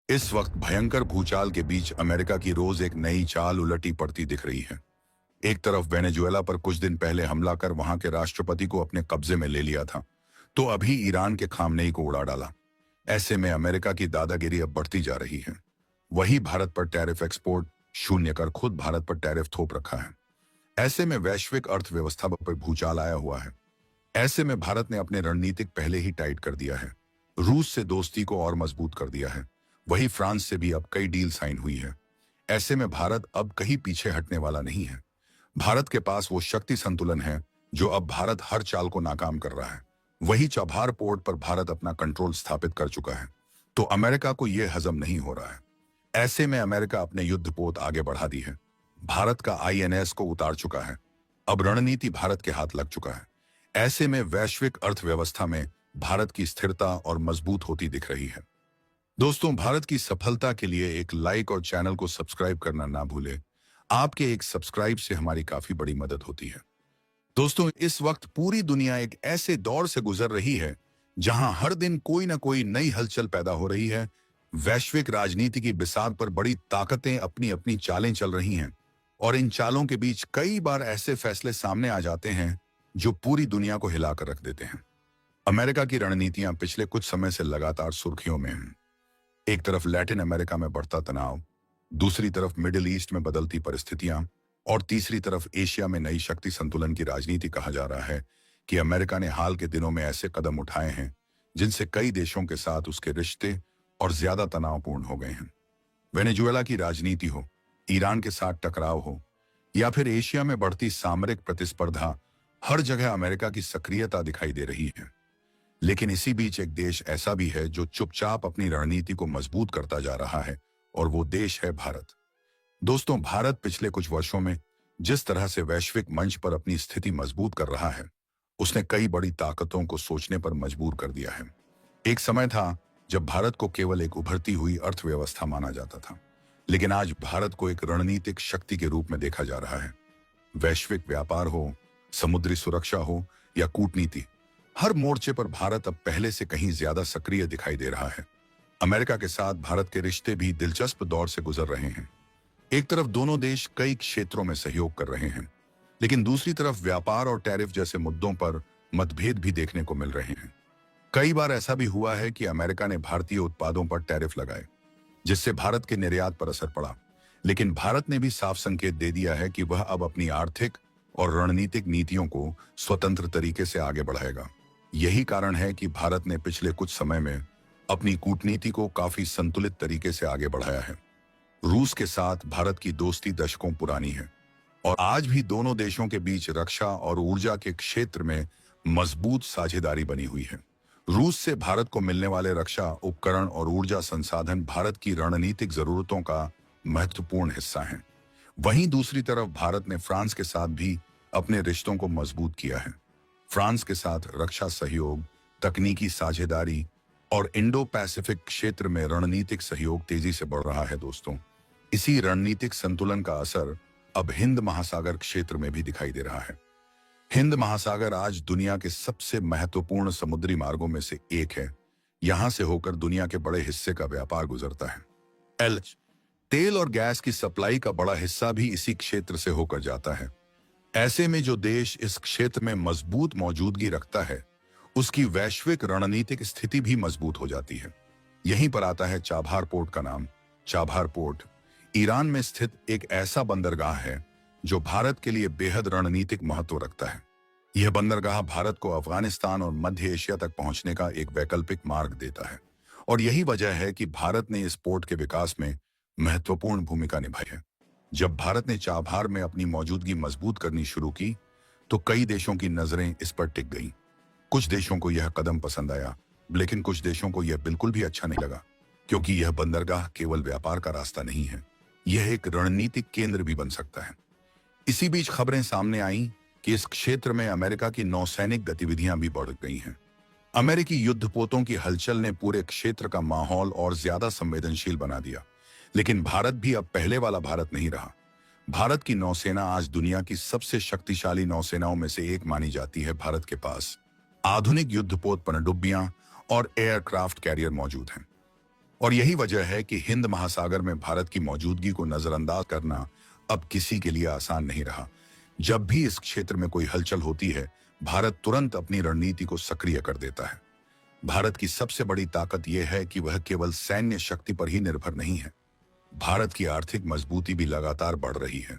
इस वक्त भयंकर भूचाल के बीच अमेरिका की रोज एक नई चाल उलटी पड़ती दिख रही है। एक तरफ वेनेजुएला पर कुछ दिन पहले हमला कर वहां के राष्ट्रपति को अपने कब्जे में ले लिया था, तो अभी ईरान के खामनेई को उड़ा डाला। ऐसे में अमेरिका की दादागिरी अब बढ़ती जा रही है। वही भारत पर टैरिफ एक्सपोर्ट शून्य कर खुद भारत पर टैरिफ थोप रखा है। ऐसे में वैश्विक अर्थव्यवस्था पर भूचाल आया हुआ है। ऐसे में भारत ने अपने रणनीतिक पहले ही टाइट कर दिया है। रूस से दोस्ती को और मजबूत कर दिया है। वही फ्रांस से भी अब कई डील साइन हुई है। ऐसे में भारत अब कहीं पीछे हटने वाला नहीं है। भारत के पास वो शक्ति संतुलन है जो अब भारत हर चाल को नाकाम कर रहा है। वही चाबहार पोर्ट पर भारत अपना कंट्रोल स्थापित कर चुका है, तो अमेरिका को यह हजम नहीं हो रहा है। ऐसे में अमेरिका अपने युद्धपोत आगे बढ़ा दी है। भारत का आईएनएस को उतार चुका है। अब रणनीति भारत के हाथ लग चुका है। ऐसे में वैश्विक अर्थव्यवस्था में भारत की स्थिरता और मजबूत होती दिख रही है। दोस्तों, भारत की सफलता के लिए एक लाइक और चैनल को सब्सक्राइब करना ना भूलें। आपके एक सब्सक्राइब से हमारी काफी बड़ी मदद होती है। दोस्तों, इस वक्त पूरी दुनिया एक ऐसे दौर से गुजर रही है जहां हर दिन कोई ना कोई नई हलचल पैदा हो रही है। वैश्विक राजनीति की बिसात पर बड़ी ताकतें अपनी अपनी चालें चल रही हैं, और इन चालों के बीच कई बार ऐसे फैसले सामने आ जाते हैं जो पूरी दुनिया को हिलाकर रख देते हैं। अमेरिका की रणनीतियां पिछले कुछ समय से लगातार सुर्खियों में हैं। एक तरफ लैटिन अमेरिका में बढ़ता तनाव, दूसरी तरफ मिडिल ईस्ट में बदलती परिस्थितियां, और तीसरी तरफ एशिया में नई शक्ति संतुलन की राजनीति। कहा जा रहा है कि अमेरिका ने हाल के दिनों में ऐसे कदम उठाए हैं जिनसे कई देशों के साथ उसके रिश्ते और ज्यादा तनावपूर्ण हो गए हैं। वेनेजुएला की राजनीति हो, ईरान के साथ टकराव हो, या फिर एशिया में बढ़ती सामरिक प्रतिस्पर्धा, हर जगह अमेरिका की सक्रियता दिखाई दे रही है। लेकिन इसी बीच एक देश ऐसा भी है जो चुपचाप अपनी रणनीति को मजबूत करता जा रहा है, और वो देश है भारत। दोस्तों, भारत पिछले कुछ वर्षों में जिस तरह से वैश्विक मंच पर अपनी स्थिति मजबूत कर रहा है, उसने कई बड़ी ताकतों को सोचने पर मजबूर कर दिया है। एक समय था जब भारत को केवल एक उभरती हुई अर्थव्यवस्था माना जाता था, लेकिन आज भारत को एक रणनीतिक शक्ति के रूप में देखा जा रहा है। वैश्विक व्यापार हो, समुद्री सुरक्षा हो या कूटनीति, हर मोर्चे पर भारत अब पहले से कहीं ज्यादा सक्रिय दिखाई दे रहा है। अमेरिका के साथ भारत के रिश्ते भी दिलचस्प दौर से गुजर रहे हैं। एक तरफ दोनों देश कई क्षेत्रों में सहयोग कर रहे हैं, लेकिन दूसरी तरफ व्यापार और टैरिफ जैसे मुद्दों पर मतभेद भी देखने को मिल रहे हैं। कई बार ऐसा भी हुआ है कि अमेरिका ने भारतीय उत्पादों पर टैरिफ लगाए, जिससे भारत के निर्यात पर असर पड़ा। लेकिन भारत ने भी साफ संकेत दे दिया है कि वह अब अपनी आर्थिक और रणनीतिक नीतियों को स्वतंत्र तरीके से आगे बढ़ाएगा। यही कारण है कि भारत ने पिछले कुछ समय में अपनी कूटनीति को काफी संतुलित तरीके से आगे बढ़ाया है। रूस के साथ भारत की दोस्ती दशकों पुरानी है, और आज भी दोनों देशों के बीच रक्षा और ऊर्जा के क्षेत्र में मजबूत साझेदारी बनी हुई है। रूस से भारत को मिलने वाले रक्षा उपकरण और ऊर्जा संसाधन भारत की रणनीतिक जरूरतों का महत्वपूर्ण हिस्सा हैं। वहीं दूसरी तरफ भारत ने फ्रांस के साथ भी अपने रिश्तों को मजबूत किया है। फ्रांस के साथ रक्षा सहयोग, तकनीकी साझेदारी और इंडो पैसिफिक क्षेत्र में रणनीतिक सहयोग तेजी से बढ़ रहा है। दोस्तों, इसी रणनीतिक संतुलन का असर अब हिंद महासागर क्षेत्र में भी दिखाई दे रहा है। हिंद महासागर आज दुनिया के सबसे महत्वपूर्ण समुद्री मार्गों में से एक है। यहां से होकर दुनिया के बड़े हिस्से का व्यापार गुजरता है। तेल और गैस की सप्लाई का बड़ा हिस्सा भी इसी क्षेत्र से होकर जाता है। ऐसे में जो देश इस क्षेत्र में मजबूत मौजूदगी रखता है, उसकी वैश्विक रणनीतिक स्थिति भी मजबूत हो जाती है। यहीं पर आता है चाबहार पोर्ट का नाम। चाबहार पोर्ट ईरान में स्थित एक ऐसा बंदरगाह है जो भारत के लिए बेहद रणनीतिक महत्व रखता है। यह बंदरगाह भारत को अफगानिस्तान और मध्य एशिया तक पहुंचने का एक वैकल्पिक मार्ग देता है, और यही वजह है कि भारत ने इस पोर्ट के विकास में महत्वपूर्ण भूमिका निभाई है। जब भारत ने चाबहार में अपनी मौजूदगी मजबूत करनी शुरू की, तो कई देशों की नजरें इस पर टिक गईं। कुछ देशों को यह कदम पसंद आया, लेकिन कुछ देशों को यह बिल्कुल भी अच्छा नहीं लगा, क्योंकि यह बंदरगाह केवल व्यापार का रास्ता नहीं है, यह एक रणनीतिक केंद्र भी बन सकता है। इसी बीच खबरें सामने आईं कि इस क्षेत्र में अमेरिका की नौसैनिक गतिविधियां भी बढ़ गई हैं। अमेरिकी युद्धपोतों की हलचल ने पूरे क्षेत्र का माहौल और ज्यादा संवेदनशील बना दिया। लेकिन भारत भी अब पहले वाला भारत नहीं रहा। भारत की नौसेना आज दुनिया की सबसे शक्तिशाली नौसेनाओं में से एक मानी जाती है। भारत के पास आधुनिक युद्धपोत पनडुब्बियां और एयरक्राफ्ट कैरियर मौजूद हैं। और यही वजह है कि हिंद महासागर में भारत की मौजूदगी को नजरअंदाज करना अब किसी के लिए आसान नहीं रहा। जब भी इस क्षेत्र में कोई हलचल होती है, भारत तुरंत अपनी रणनीति को सक्रिय कर देता है। भारत की सबसे बड़ी ताकत यह है कि वह केवल सैन्य शक्ति पर ही निर्भर नहीं है। भारत की आर्थिक मजबूती भी लगातार बढ़ रही है।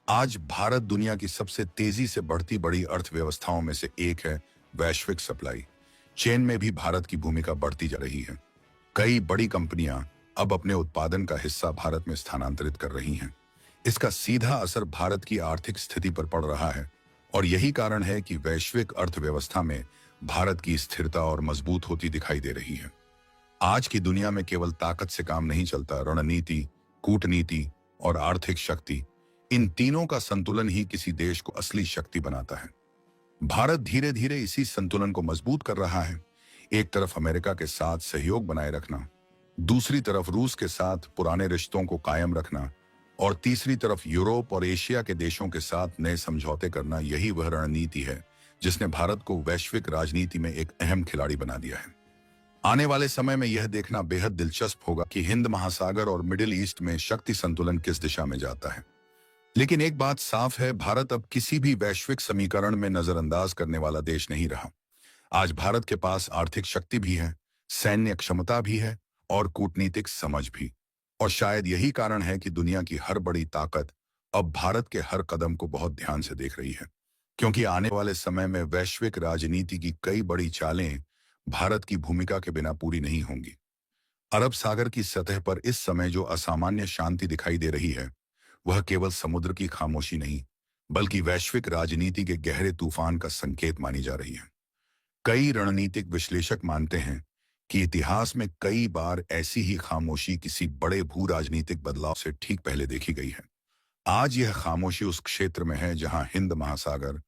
आज भारत दुनिया की सबसे तेजी से बढ़ती बड़ी अर्थव्यवस्थाओं में से एक है। वैश्विक सप्लाई चेन में भी भारत की भूमिका बढ़ती जा रही है। कई बड़ी कंपनियां अब अपने उत्पादन का हिस्सा भारत में स्थानांतरित कर रही हैं। इसका सीधा असर भारत की आर्थिक स्थिति पर पड़ रहा है और यही कारण है कि वैश्विक अर्थव्यवस्था में भारत की स्थिरता और मजबूत होती दिखाई दे रही है। आज की दुनिया में केवल ताकत से काम नहीं चलता। रणनीति, कूटनीति और आर्थिक शक्ति, इन तीनों का संतुलन ही किसी देश को असली शक्ति बनाता है। भारत धीरे धीरे इसी संतुलन को मजबूत कर रहा है। एक तरफ अमेरिका के साथ सहयोग बनाए रखना, दूसरी तरफ रूस के साथ पुराने रिश्तों को कायम रखना और तीसरी तरफ यूरोप और एशिया के देशों के साथ नए समझौते करना, यही वह रणनीति है जिसने भारत को वैश्विक राजनीति में एक अहम खिलाड़ी बना दिया है। आने वाले समय में यह देखना बेहद दिलचस्प होगा कि हिंद महासागर और मिडिल ईस्ट में शक्ति संतुलन किस दिशा में जाता है। लेकिन एक बात साफ है, भारत अब किसी भी वैश्विक समीकरण में नजरअंदाज करने वाला देश नहीं रहा। आज भारत के पास आर्थिक शक्ति भी है, सैन्य क्षमता भी है और कूटनीतिक समझ भी। और शायद यही कारण है कि दुनिया की हर बड़ी ताकत अब भारत के हर कदम को बहुत ध्यान से देख रही है, क्योंकि आने वाले समय में वैश्विक राजनीति की कई बड़ी चालें भारत की भूमिका के बिना पूरी नहीं होंगी। अरब सागर की सतह पर इस समय जो असामान्य शांति दिखाई दे रही है, वह केवल समुद्र की खामोशी नहीं, बल्कि वैश्विक राजनीति के गहरे तूफान का संकेत मानी जा रही है। कई रणनीतिक विश्लेषक मानते हैं कि इतिहास में कई बार ऐसी ही खामोशी किसी बड़े भू राजनीतिक बदलाव से ठीक पहले देखी गई है। आज यह खामोशी उस क्षेत्र में है जहां हिंद महासागर,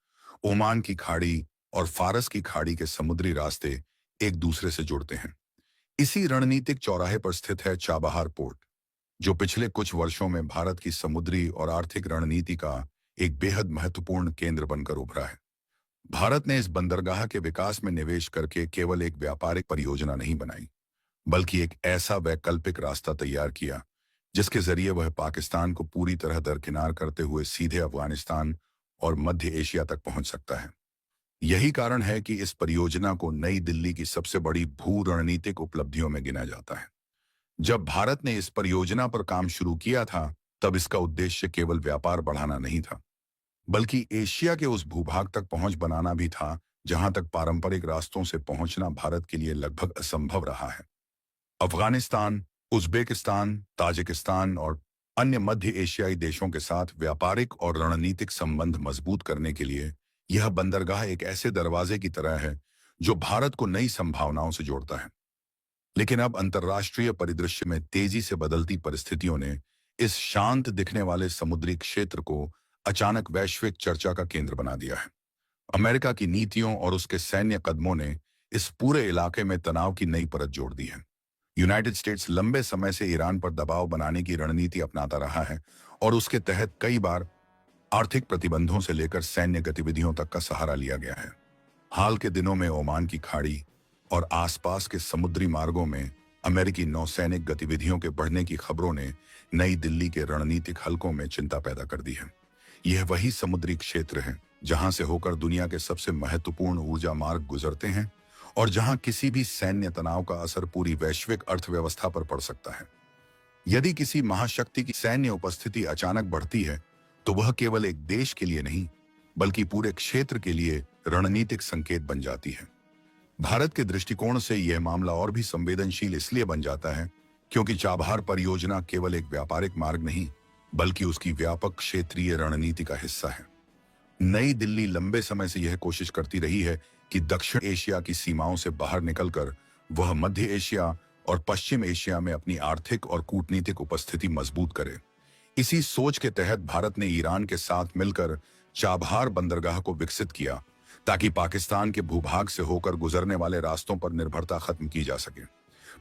ओमान की खाड़ी और फारस की खाड़ी के समुद्री रास्ते एक दूसरे से जुड़ते हैं। इसी रणनीतिक चौराहे पर स्थित है चाबहार पोर्ट, जो पिछले कुछ वर्षों में भारत की समुद्री और आर्थिक रणनीति का एक बेहद महत्वपूर्ण केंद्र बनकर उभरा है। भारत ने इस बंदरगाह के विकास में निवेश करके केवल एक व्यापारिक परियोजना नहीं बनाई, बल्कि एक ऐसा वैकल्पिक रास्ता तैयार किया जिसके जरिए वह पाकिस्तान को पूरी तरह दरकिनार करते हुए सीधे अफगानिस्तान और मध्य एशिया तक पहुंच सकता है। यही कारण है कि इस परियोजना को नई दिल्ली की सबसे बड़ी भू रणनीतिक उपलब्धियों में गिना जाता है। जब भारत ने इस परियोजना पर काम शुरू किया था, तब इसका उद्देश्य केवल व्यापार बढ़ाना नहीं था, बल्कि एशिया के उस भूभाग तक पहुंच बनाना भी था जहां तक पारंपरिक रास्तों से पहुंचना भारत के लिए लगभग असंभव रहा है। अफगानिस्तान, उज्बेकिस्तान, ताजिकिस्तान और अन्य मध्य एशियाई देशों के साथ व्यापारिक और रणनीतिक संबंध मजबूत करने के लिए यह बंदरगाह एक ऐसे दरवाजे की तरह है जो भारत को नई संभावनाओं से जोड़ता है। लेकिन अब अंतर्राष्ट्रीय परिदृश्य में तेजी से बदलती परिस्थितियों ने इस शांत दिखने वाले समुद्री क्षेत्र को अचानक वैश्विक चर्चा का केंद्र बना दिया है। अमेरिका की नीतियों और उसके सैन्य कदमों ने इस पूरे इलाके में तनाव की नई परत जोड़ दी है। यूनाइटेड स्टेट्स लंबे समय से ईरान पर दबाव बनाने की रणनीति अपनाता रहा है और उसके तहत कई बार आर्थिक प्रतिबंधों से लेकर सैन्य गतिविधियों तक का सहारा लिया गया है। हाल के दिनों में ओमान की खाड़ी और आसपास के समुद्री मार्गों में अमेरिकी नौसैनिक गतिविधियों के बढ़ने की खबरों ने नई दिल्ली के रणनीतिक हलकों में चिंता पैदा कर दी है। यह वही समुद्री क्षेत्र है जहां से होकर दुनिया के सबसे महत्वपूर्ण ऊर्जा मार्ग गुजरते हैं और जहां किसी भी सैन्य तनाव का असर पूरी वैश्विक अर्थव्यवस्था पर पड़ सकता है। यदि किसी महाशक्ति की सैन्य उपस्थिति अचानक बढ़ती है, तो वह केवल एक देश के लिए नहीं, बल्कि पूरे क्षेत्र के लिए रणनीतिक संकेत बन जाती है। भारत के दृष्टिकोण से यह मामला और भी संवेदनशील इसलिए बन जाता है क्योंकि चाबहार परियोजना केवल एक व्यापारिक मार्ग नहीं, बल्कि उसकी व्यापक क्षेत्रीय रणनीति का हिस्सा है। नई दिल्ली लंबे समय से यह कोशिश करती रही है कि दक्षिण एशिया की सीमाओं से बाहर निकलकर वह मध्य एशिया और पश्चिम एशिया में अपनी आर्थिक और कूटनीतिक उपस्थिति मजबूत करे। इसी सोच के तहत भारत ने ईरान के साथ मिलकर चाबहार बंदरगाह को विकसित किया ताकि पाकिस्तान के भूभाग से होकर गुजरने वाले रास्तों पर निर्भरता खत्म की जा सके।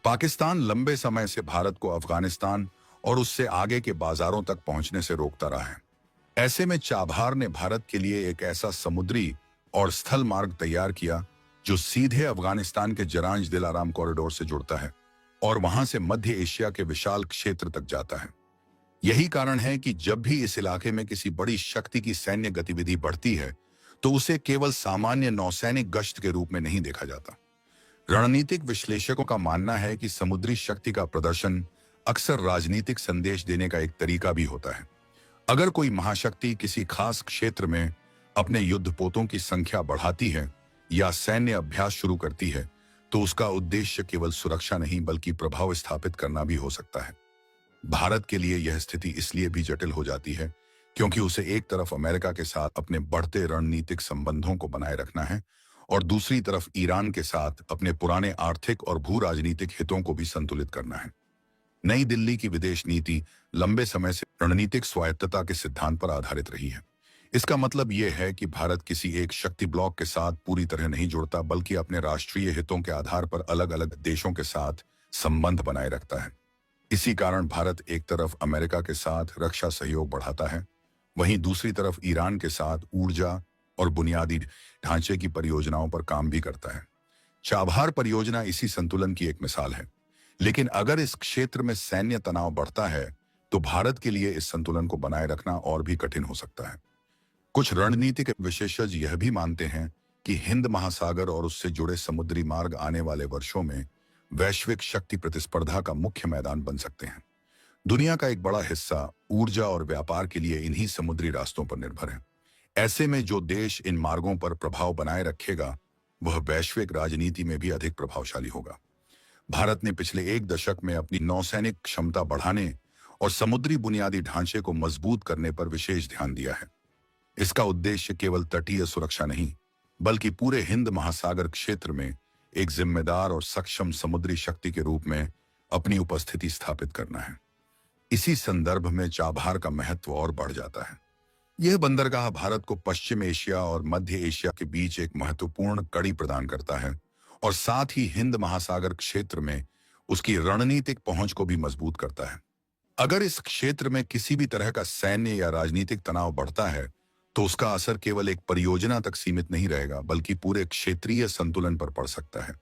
पाकिस्तान लंबे समय से भारत को अफगानिस्तान और उससे आगे के बाजारों तक पहुंचने से रोकता रहा है। ऐसे में चाबहार ने भारत के लिए एक ऐसा समुद्री और स्थल मार्ग तैयार किया जो सीधे अफगानिस्तान के जरांज दिलाराम कॉरिडोर से जुड़ता है और वहां से मध्य एशिया के विशाल क्षेत्र तक जाता है। यही कारण है कि जब भी इस इलाके में किसी बड़ी शक्ति की सैन्य गतिविधि बढ़ती है तो उसे केवल सामान्य नौसैनिक गश्त के रूप में नहीं देखा जाता। रणनीतिक विश्लेषकों का मानना है कि समुद्री शक्ति का प्रदर्शन अक्सर राजनीतिक संदेश देने का एक तरीका भी होता है। अगर कोई महाशक्ति किसी खास क्षेत्र में अपने युद्धपोतों की संख्या बढ़ाती है या सैन्य अभ्यास शुरू करती है तो उसका उद्देश्य केवल सुरक्षा नहीं बल्कि प्रभाव स्थापित करना भी हो सकता है। भारत के लिए यह स्थिति इसलिए भी जटिल हो जाती है क्योंकि उसे एक तरफ अमेरिका के साथ अपने बढ़ते रणनीतिक संबंधों को बनाए रखना है और दूसरी तरफ ईरान के साथ अपने पुराने आर्थिक और भू राजनीतिक हितों को भी संतुलित करना है। नई दिल्ली की विदेश नीति लंबे समय से रणनीतिक स्वायत्तता के सिद्धांत पर आधारित रही है। इसका मतलब यह है कि भारत किसी एक शक्ति ब्लॉक के साथ पूरी तरह नहीं जुड़ता बल्कि अपने राष्ट्रीय हितों के आधार पर अलग अलग देशों के साथ संबंध बनाए रखता है। इसी कारण भारत एक तरफ अमेरिका के साथ रक्षा सहयोग बढ़ाता है, वहीं दूसरी तरफ ईरान के साथ ऊर्जा और बुनियादी ढांचे की परियोजनाओं पर काम भी करता है। चाबहार परियोजना इसी संतुलन की एक मिसाल है। लेकिन अगर इस क्षेत्र में सैन्य तनाव बढ़ता है तो भारत के लिए इस संतुलन को बनाए रखना और भी कठिन हो सकता है। कुछ रणनीतिक विशेषज्ञ यह भी मानते हैं कि हिंद महासागर और उससे जुड़े समुद्री मार्ग आने वाले वर्षों में वैश्विक शक्ति प्रतिस्पर्धा का मुख्य मैदान बन सकते हैं। दुनिया का एक बड़ा हिस्सा ऊर्जा और व्यापार के लिए इन्हीं समुद्री रास्तों पर निर्भर है। ऐसे में जो देश इन मार्गों पर प्रभाव बनाए रखेगा वह वैश्विक राजनीति में भी अधिक प्रभावशाली होगा। भारत ने पिछले एक दशक में अपनी नौसैनिक क्षमता बढ़ाने और समुद्री बुनियादी ढांचे को मजबूत करने पर विशेष ध्यान दिया है। इसका उद्देश्य केवल तटीय सुरक्षा नहीं बल्कि पूरे हिंद महासागर क्षेत्र में एक जिम्मेदार और सक्षम समुद्री शक्ति के रूप में अपनी उपस्थिति स्थापित करना है। इसी संदर्भ में चाबहार का महत्व और बढ़ जाता है। यह बंदरगाह भारत को पश्चिम एशिया और मध्य एशिया के बीच एक महत्वपूर्ण कड़ी प्रदान करता है और साथ ही हिंद महासागर क्षेत्र में उसकी रणनीतिक पहुंच को भी मजबूत करता है। अगर इस क्षेत्र में किसी भी तरह का सैन्य या राजनीतिक तनाव बढ़ता है तो उसका असर केवल एक परियोजना तक सीमित नहीं रहेगा बल्कि पूरे क्षेत्रीय संतुलन पर पड़ सकता है।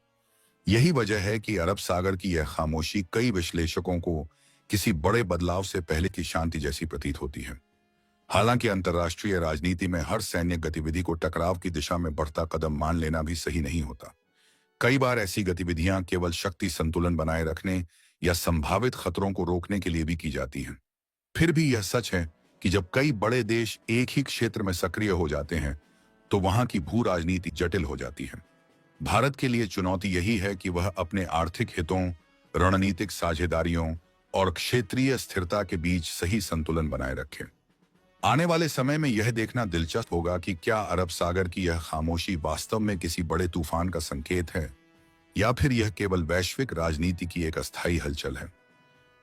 यही वजह है कि अरब सागर की यह खामोशी कई विश्लेषकों को किसी बड़े बदलाव से पहले की शांति जैसी प्रतीत होती है। हालांकि अंतर्राष्ट्रीय राजनीति में हर सैन्य गतिविधि को टकराव की दिशा में बढ़ता कदम मान लेना भी सही नहीं होता। कई बार ऐसी गतिविधियां केवल शक्ति संतुलन बनाए रखने या संभावित खतरों को रोकने के लिए भी की जाती हैं। फिर भी यह सच है कि जब कई बड़े देश एक ही क्षेत्र में सक्रिय हो जाते हैं तो वहां की भू राजनीति जटिल हो जाती है। भारत के लिए चुनौती यही है कि वह अपने आर्थिक हितों, रणनीतिक साझेदारियों और क्षेत्रीय स्थिरता के बीच सही संतुलन बनाए रखे। आने वाले समय में यह देखना दिलचस्प होगा कि क्या अरब सागर की यह खामोशी वास्तव में किसी बड़े तूफान का संकेत है या फिर यह केवल वैश्विक राजनीति की एक अस्थायी हलचल है।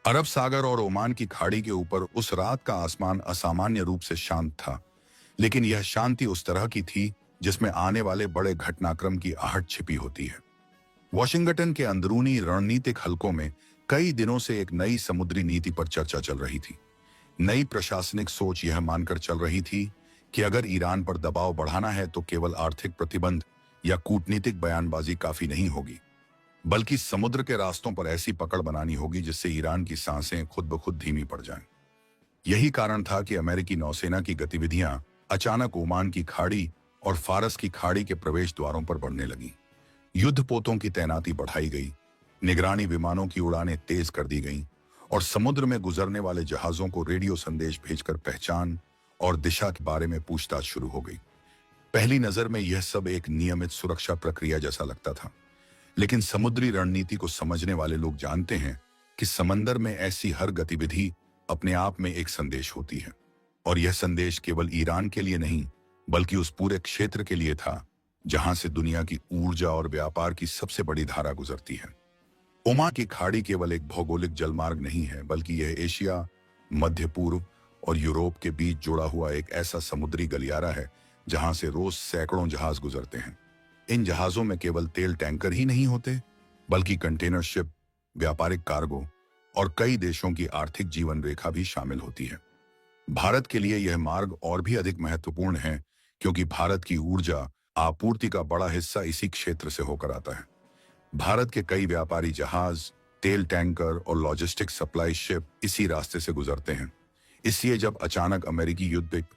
अरब सागर और ओमान की खाड़ी के ऊपर उस रात का आसमान असामान्य रूप से शांत था, लेकिन यह शांति उस तरह की थी जिसमें आने वाले बड़े घटनाक्रम की आहट छिपी होती है। वॉशिंगटन के अंदरूनी रणनीतिक हलकों में कई दिनों से एक नई समुद्री नीति पर चर्चा चल रही थी। नई प्रशासनिक सोच यह मानकर चल रही थी कि अगर ईरान पर दबाव बढ़ाना है तो केवल आर्थिक प्रतिबंध या कूटनीतिक बयानबाजी काफी नहीं होगी, बल्कि समुद्र के रास्तों पर ऐसी पकड़ बनानी होगी जिससे ईरान की सांसें खुद ब खुद धीमी पड़ जाएं। यही कारण था कि अमेरिकी नौसेना की गतिविधियां अचानक ओमान की खाड़ी और फारस की खाड़ी के प्रवेश द्वारों पर बढ़ने लगी। युद्धपोतों की तैनाती बढ़ाई गई, निगरानी विमानों की उड़ानें तेज कर दी गईं और समुद्र में गुजरने वाले जहाजों को रेडियो संदेश भेजकर पहचान और दिशा के बारे में पूछताछ शुरू हो गई। पहली नजर में यह सब एक नियमित सुरक्षा प्रक्रिया जैसा लगता था, लेकिन समुद्री रणनीति को समझने वाले लोग जानते हैं कि समंदर में ऐसी हर गतिविधि अपने आप में एक संदेश होती है और यह संदेश केवल ईरान के लिए नहीं बल्कि उस पूरे क्षेत्र के लिए था जहां से दुनिया की ऊर्जा और व्यापार की सबसे बड़ी धारा गुजरती है। ओमान की खाड़ी केवल एक भौगोलिक जलमार्ग नहीं है बल्कि यह एशिया, मध्य पूर्व और यूरोप के बीच जुड़ा हुआ एक ऐसा समुद्री गलियारा है जहां से रोज सैकड़ों जहाज गुजरते हैं। इन जहाजों में केवल तेल टैंकर ही नहीं होते बल्कि कंटेनर शिप, व्यापारिक कार्गो और कई देशों की आर्थिक जीवन रेखा भी शामिल होती है। भारत के लिए यह मार्ग और भी अधिक महत्वपूर्ण है क्योंकि भारत की ऊर्जा आपूर्ति का बड़ा हिस्सा इसी क्षेत्र से होकर आता है। भारत के कई व्यापारी जहाज तेल टैंकर और लॉजिस्टिक सप्लाई शिप इसी रास्ते से गुजरते हैं। इसलिए जब अचानक अमेरिकी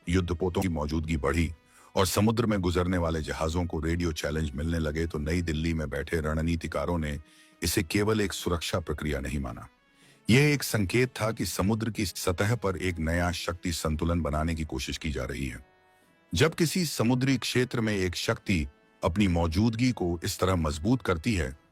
युद्धपोतों की मौजूदगी बढ़ी और समुद्र में गुजरने वाले जहाजों को रेडियो चैलेंज मिलने लगे, तो नई दिल्ली में बैठे रणनीतिकारों ने इसे केवल एक सुरक्षा प्रक्रिया नहीं माना। यह एक संकेत था कि समुद्र की सतह पर एक नया शक्ति संतुलन बनाने की कोशिश की जा रही है। जब किसी समुद्री क्षेत्र में एक शक्ति अपनी मौजूदगी को इस तरह मजबूत करती है,